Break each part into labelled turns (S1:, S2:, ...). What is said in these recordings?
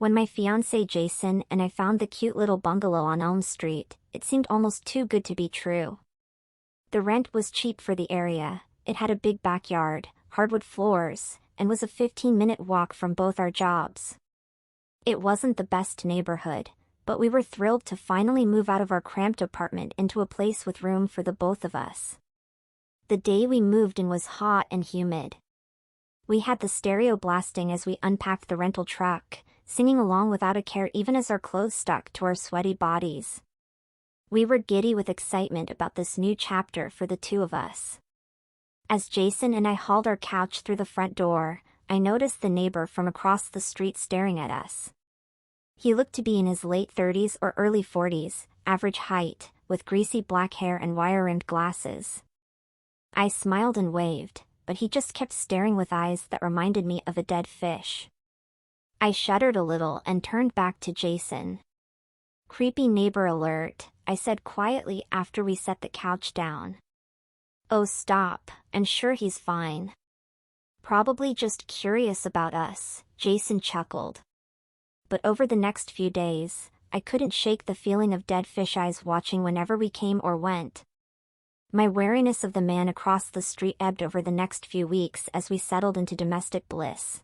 S1: When my fiancé Jason and I found the cute little bungalow on Elm Street, it seemed almost too good to be true. The rent was cheap for the area, it had a big backyard, hardwood floors, and was a 15-minute walk from both our jobs. It wasn't the best neighborhood, but we were thrilled to finally move out of our cramped apartment into a place with room for the both of us. The day we moved in was hot and humid. We had the stereo blasting as we unpacked the rental truck, singing along without a care even as our clothes stuck to our sweaty bodies. We were giddy with excitement about this new chapter for the two of us. As Jason and I hauled our couch through the front door, I noticed the neighbor from across the street staring at us. He looked to be in his late 30s or early 40s, average height, with greasy black hair and wire-rimmed glasses. I smiled and waved, but he just kept staring with eyes that reminded me of a dead fish. I shuddered a little and turned back to Jason. "Creepy neighbor alert," I said quietly after we set the couch down. "Oh stop, I'm sure he's fine. Probably just curious about us," Jason chuckled. But over the next few days, I couldn't shake the feeling of dead fish eyes watching whenever we came or went. My wariness of the man across the street ebbed over the next few weeks as we settled into domestic bliss.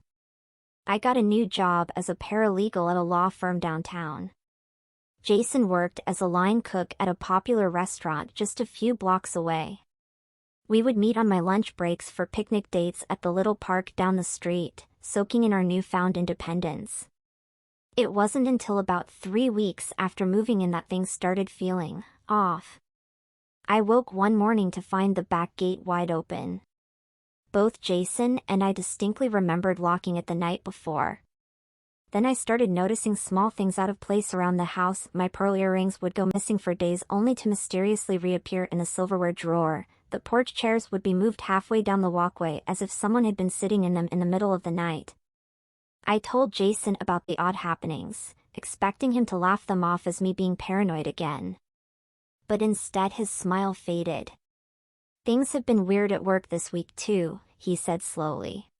S1: I got a new job as a paralegal at a law firm downtown. Jason worked as a line cook at a popular restaurant just a few blocks away. We would meet on my lunch breaks for picnic dates at the little park down the street, soaking in our newfound independence. It wasn't until about 3 weeks after moving in that things started feeling off. I woke one morning to find the back gate wide open. Both Jason and I distinctly remembered locking it the night before. Then I started noticing small things out of place around the house. My pearl earrings would go missing for days only to mysteriously reappear in a silverware drawer. The porch chairs would be moved halfway down the walkway as if someone had been sitting in them in the middle of the night. I told Jason about the odd happenings, expecting him to laugh them off as me being paranoid again. But instead his smile faded. "Things have been weird at work this week too," he said slowly.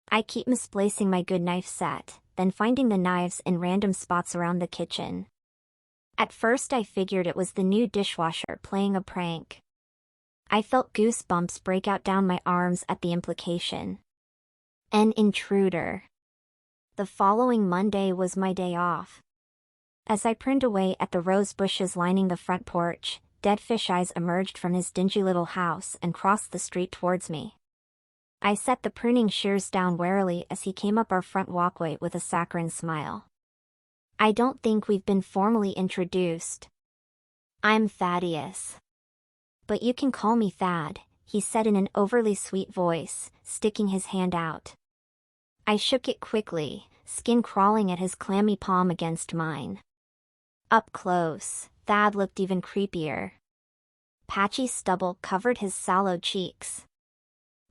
S1: "I keep misplacing my good knife set, then finding the knives in random spots around the kitchen. At first I figured it was the new dishwasher playing a prank. I felt goosebumps break out down my arms at the implication. An intruder. The following Monday was my day off. As I pruned away at the rose bushes lining the front porch, dead fish eyes emerged from his dingy little house and crossed the street towards me. I set the pruning shears down warily as he came up our front walkway with a saccharine smile. "I don't think we've been formally introduced. I'm Thaddeus. But you can call me Thad," he said in an overly sweet voice, sticking his hand out. I shook it quickly, skin crawling at his clammy palm against mine. Up close, Thad looked even creepier. Patchy stubble covered his sallow cheeks.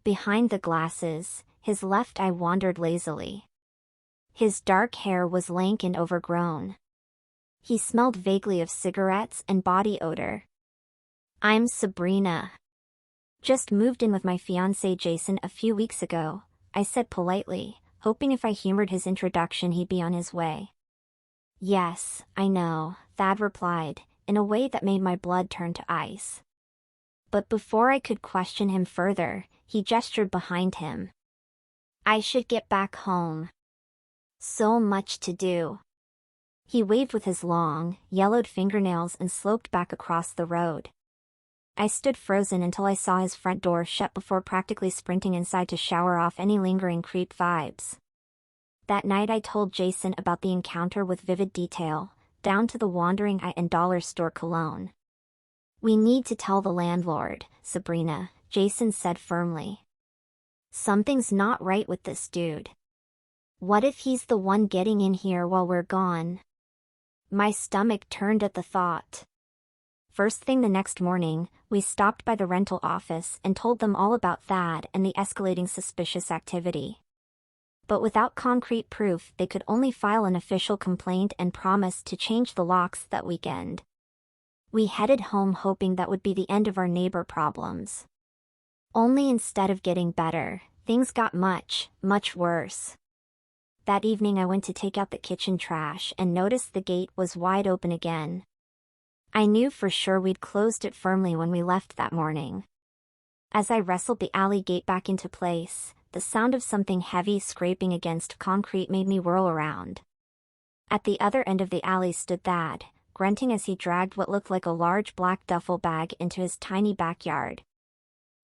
S1: Behind the glasses, his left eye wandered lazily. His dark hair was lank and overgrown. He smelled vaguely of cigarettes and body odor. "I'm Sabrina. Just moved in with my fiancé Jason a few weeks ago," I said politely, hoping if I humored his introduction he'd be on his way. "Yes, I know," Thad replied, in a way that made my blood turn to ice. But before I could question him further, he gestured behind him. "I should get back home. So much to do." He waved with his long, yellowed fingernails and sloped back across the road. I stood frozen until I saw his front door shut before practically sprinting inside to shower off any lingering creep vibes. That night I told Jason about the encounter with vivid detail, down to the wandering eye and dollar store cologne. "We need to tell the landlord, Sabrina," Jason said firmly. "Something's not right with this dude. What if he's the one getting in here while we're gone?" My stomach turned at the thought. First thing the next morning, we stopped by the rental office and told them all about Thad and the escalating suspicious activity. But without concrete proof, they could only file an official complaint and promise to change the locks that weekend. We headed home hoping that would be the end of our neighbor problems. Only instead of getting better, things got much, much worse. That evening I went to take out the kitchen trash and noticed the gate was wide open again. I knew for sure we'd closed it firmly when we left that morning. As I wrestled the alley gate back into place, the sound of something heavy scraping against concrete made me whirl around. At the other end of the alley stood Thad, grunting as he dragged what looked like a large black duffel bag into his tiny backyard.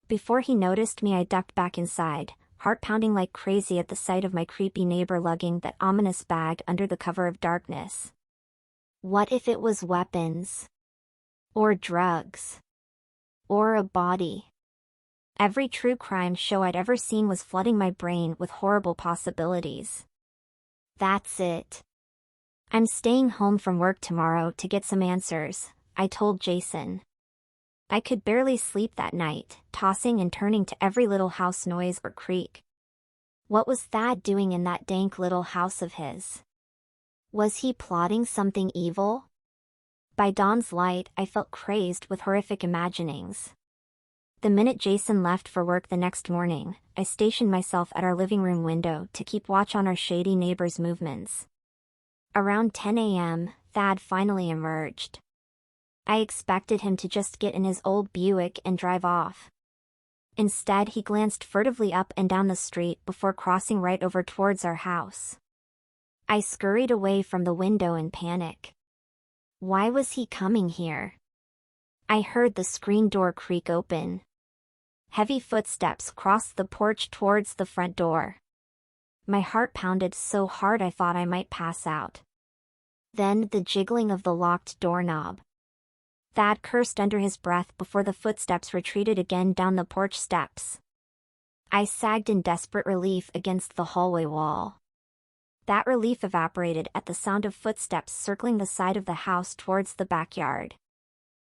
S1: Before he noticed me, I ducked back inside, heart pounding like crazy at the sight of my creepy neighbor lugging that ominous bag under the cover of darkness. What if it was weapons? Or drugs? Or a body? Every true crime show I'd ever seen was flooding my brain with horrible possibilities. That's it. I'm staying home from work tomorrow to get some answers, I told Jason. I could barely sleep that night, tossing and turning to every little house noise or creak. What was Thad doing in that dank little house of his? Was he plotting something evil? By dawn's light, I felt crazed with horrific imaginings. The minute Jason left for work the next morning, I stationed myself at our living room window to keep watch on our shady neighbor's movements. Around 10 a.m., Thad finally emerged. I expected him to just get in his old Buick and drive off. Instead, he glanced furtively up and down the street before crossing right over towards our house. I scurried away from the window in panic. Why was he coming here? I heard the screen door creak open. Heavy footsteps crossed the porch towards the front door. My heart pounded so hard I thought I might pass out. Then the jiggling of the locked doorknob. Thad cursed under his breath before the footsteps retreated again down the porch steps. I sagged in desperate relief against the hallway wall. That relief evaporated at the sound of footsteps circling the side of the house towards the backyard.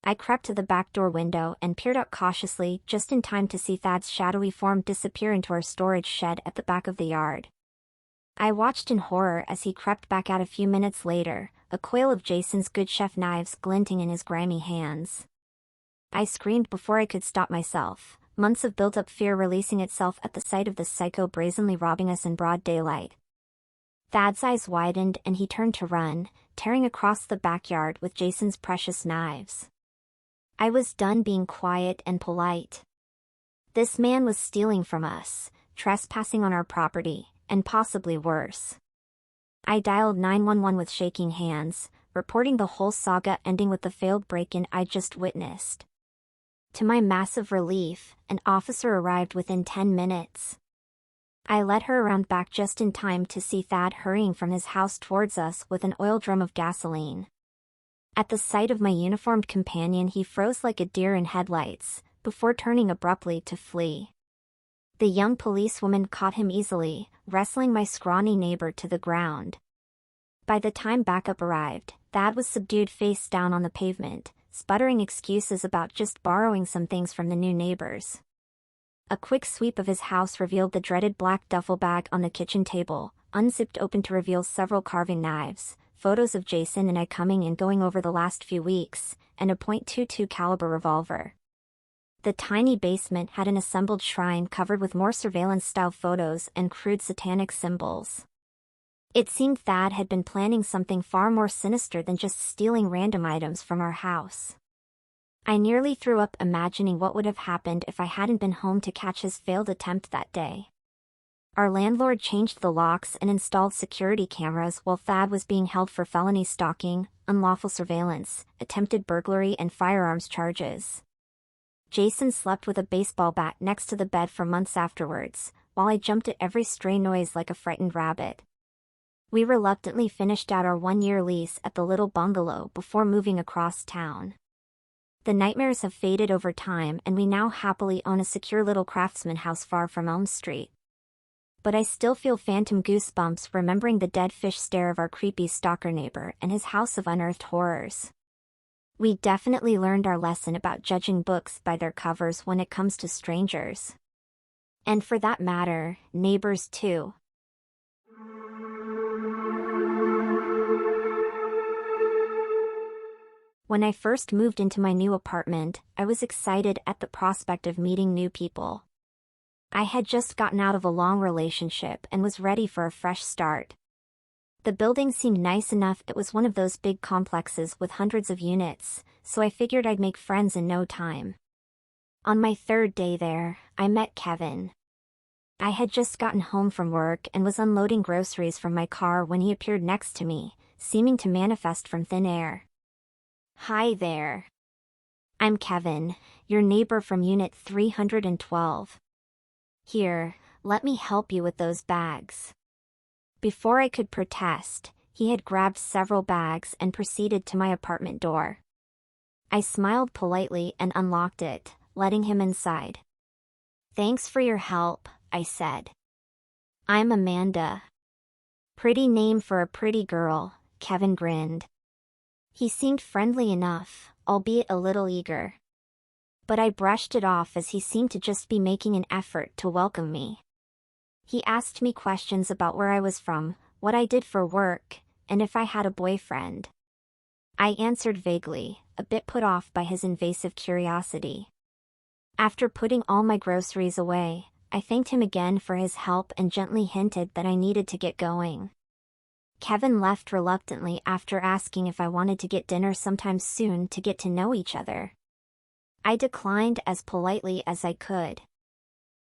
S1: I crept to the back door window and peered out cautiously just in time to see Thad's shadowy form disappear into our storage shed at the back of the yard. I watched in horror as he crept back out a few minutes later, a coil of Jason's good chef knives glinting in his grimy hands. I screamed before I could stop myself, months of built-up fear releasing itself at the sight of the psycho brazenly robbing us in broad daylight. Thad's eyes widened and he turned to run, tearing across the backyard with Jason's precious knives. I was done being quiet and polite. This man was stealing from us, trespassing on our property, and possibly worse. I dialed 911 with shaking hands, reporting the whole saga ending with the failed break-in I'd just witnessed. To my massive relief, an officer arrived within 10 minutes. I led her around back just in time to see Thad hurrying from his house towards us with an oil drum of gasoline. At the sight of my uniformed companion, he froze like a deer in headlights, before turning abruptly to flee. The young policewoman caught him easily, wrestling my scrawny neighbor to the ground. By the time backup arrived, Thad was subdued face down on the pavement, sputtering excuses about just borrowing some things from the new neighbors. A quick sweep of his house revealed the dreaded black duffel bag on the kitchen table, unzipped open to reveal several carving knives, photos of Jason and I coming and going over the last few weeks, and a .22 caliber revolver. The tiny basement had an assembled shrine covered with more surveillance-style photos and crude satanic symbols. It seemed Thad had been planning something far more sinister than just stealing random items from our house. I nearly threw up imagining what would have happened if I hadn't been home to catch his failed attempt that day. Our landlord changed the locks and installed security cameras while Thad was being held for felony stalking, unlawful surveillance, attempted burglary and firearms charges. Jason slept with a baseball bat next to the bed for months afterwards, while I jumped at every stray noise like a frightened rabbit. We reluctantly finished out our 1-year lease at the little bungalow before moving across town. The nightmares have faded over time and we now happily own a secure little craftsman house far from Elm Street. But I still feel phantom goosebumps remembering the dead fish stare of our creepy stalker neighbor and his house of unearthed horrors. We definitely learned our lesson about judging books by their covers when it comes to strangers. And for that matter, neighbors too. When I first moved into my new apartment, I was excited at the prospect of meeting new people. I had just gotten out of a long relationship and was ready for a fresh start. The building seemed nice enough. It was one of those big complexes with hundreds of units, so I figured I'd make friends in no time. On my third day there, I met Kevin. I had just gotten home from work and was unloading groceries from my car when he appeared next to me, seeming to manifest from thin air. "Hi there. I'm Kevin, your neighbor from Unit 312. Here, let me help you with those bags." Before I could protest, he had grabbed several bags and proceeded to my apartment door. I smiled politely and unlocked it, letting him inside. "Thanks for your help," I said. "I'm Amanda." "Pretty name for a pretty girl," Kevin grinned. He seemed friendly enough, albeit a little eager. But I brushed it off as he seemed to just be making an effort to welcome me. He asked me questions about where I was from, what I did for work, and if I had a boyfriend. I answered vaguely, a bit put off by his invasive curiosity. After putting all my groceries away, I thanked him again for his help and gently hinted that I needed to get going. Kevin left reluctantly after asking if I wanted to get dinner sometime soon to get to know each other. I declined as politely as I could.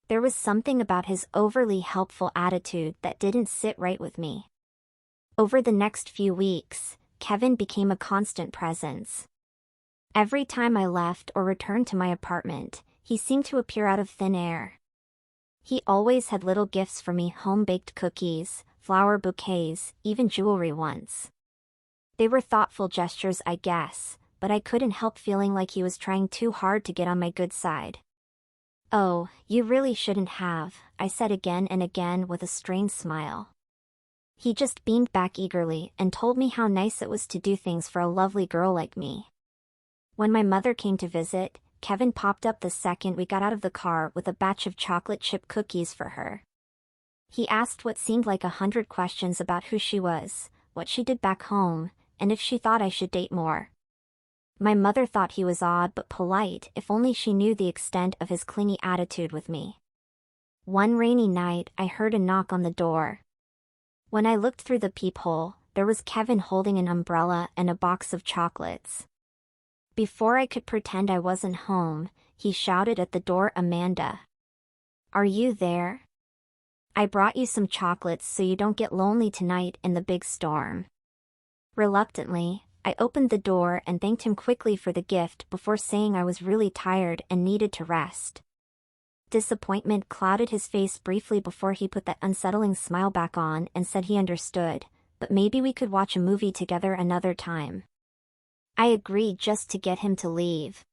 S1: There was something about his overly helpful attitude that didn't sit right with me. Over the next few weeks, Kevin became a constant presence. Every time I left or returned to my apartment, he seemed to appear out of thin air. He always had little gifts for me: home-baked cookies, flower bouquets, even jewelry once. They were thoughtful gestures, I guess, but I couldn't help feeling like he was trying too hard to get on my good side. "Oh, you really shouldn't have," I said again and again with a strained smile. He just beamed back eagerly and told me how nice it was to do things for a lovely girl like me. When my mother came to visit, Kevin popped up the second we got out of the car with a batch of chocolate chip cookies for her. He asked what seemed like 100 questions about who she was, what she did back home, and if she thought I should date more. My mother thought he was odd but polite, if only she knew the extent of his clingy attitude with me. One rainy night, I heard a knock on the door. When I looked through the peephole, there was Kevin holding an umbrella and a box of chocolates. Before I could pretend I wasn't home, he shouted at the door, "Amanda. Are you there? I brought you some chocolates so you don't get lonely tonight in the big storm." Reluctantly, I opened the door and thanked him quickly for the gift before saying I was really tired and needed to rest. Disappointment clouded his face briefly before he put that unsettling smile back on and said he understood, but maybe we could watch a movie together another time. I agreed just to get him to leave.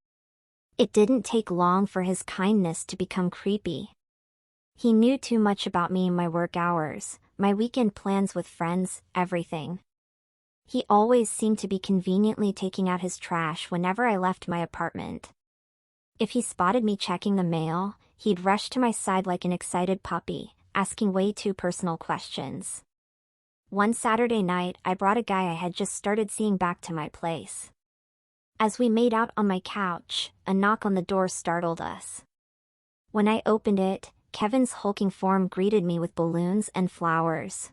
S1: It didn't take long for his kindness to become creepy. He knew too much about me and my work hours, my weekend plans with friends, everything. He always seemed to be conveniently taking out his trash whenever I left my apartment. If he spotted me checking the mail, he'd rush to my side like an excited puppy, asking way too personal questions. One Saturday night, I brought a guy I had just started seeing back to my place. As we made out on my couch, a knock on the door startled us. When I opened it, Kevin's hulking form greeted me with balloons and flowers.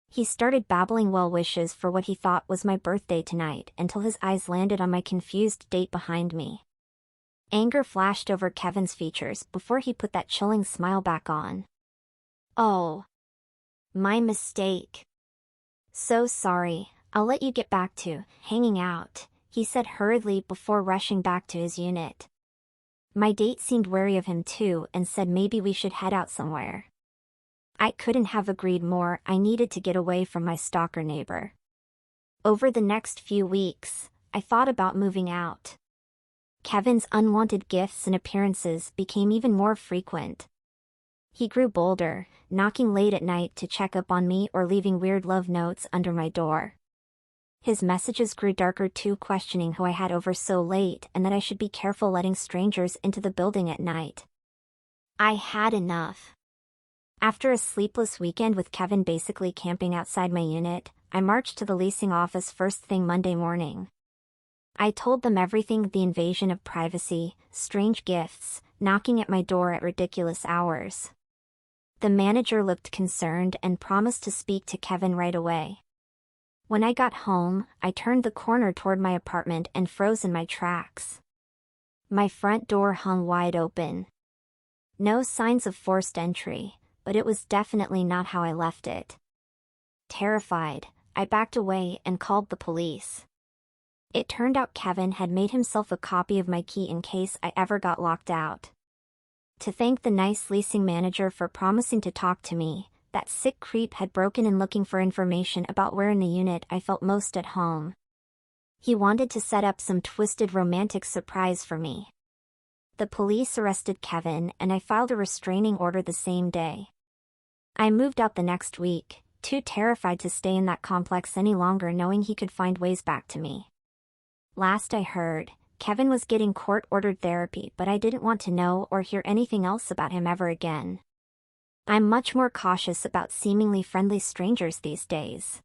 S1: He started babbling well wishes for what he thought was my birthday tonight until his eyes landed on my confused date behind me. Anger flashed over Kevin's features before he put that chilling smile back on. "Oh. My mistake. So sorry, I'll let you get back to hanging out," he said hurriedly before rushing back to his unit. My date seemed wary of him too and said maybe we should head out somewhere. I couldn't have agreed more. I needed to get away from my stalker neighbor. Over the next few weeks, I thought about moving out. Kevin's unwanted gifts and appearances became even more frequent. He grew bolder, knocking late at night to check up on me or leaving weird love notes under my door. His messages grew darker too, questioning who I had over so late and that I should be careful letting strangers into the building at night. I had enough. After a sleepless weekend with Kevin basically camping outside my unit, I marched to the leasing office first thing Monday morning. I told them everything: the invasion of privacy, strange gifts, knocking at my door at ridiculous hours. The manager looked concerned and promised to speak to Kevin right away. When I got home, I turned the corner toward my apartment and froze in my tracks. My front door hung wide open. No signs of forced entry, but it was definitely not how I left it. Terrified, I backed away and called the police. It turned out Kevin had made himself a copy of my key in case I ever got locked out. To thank the nice leasing manager for promising to talk to me, that sick creep had broken in looking for information about where in the unit I felt most at home. He wanted to set up some twisted romantic surprise for me. The police arrested Kevin and I filed a restraining order the same day. I moved out the next week, too terrified to stay in that complex any longer, knowing he could find ways back to me. Last I heard, Kevin was getting court-ordered therapy, but I didn't want to know or hear anything else about him ever again. I'm much more cautious about seemingly friendly strangers these days.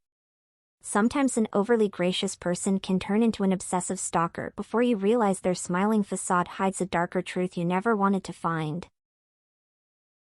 S1: Sometimes an overly gracious person can turn into an obsessive stalker before you realize their smiling facade hides a darker truth you never wanted to find.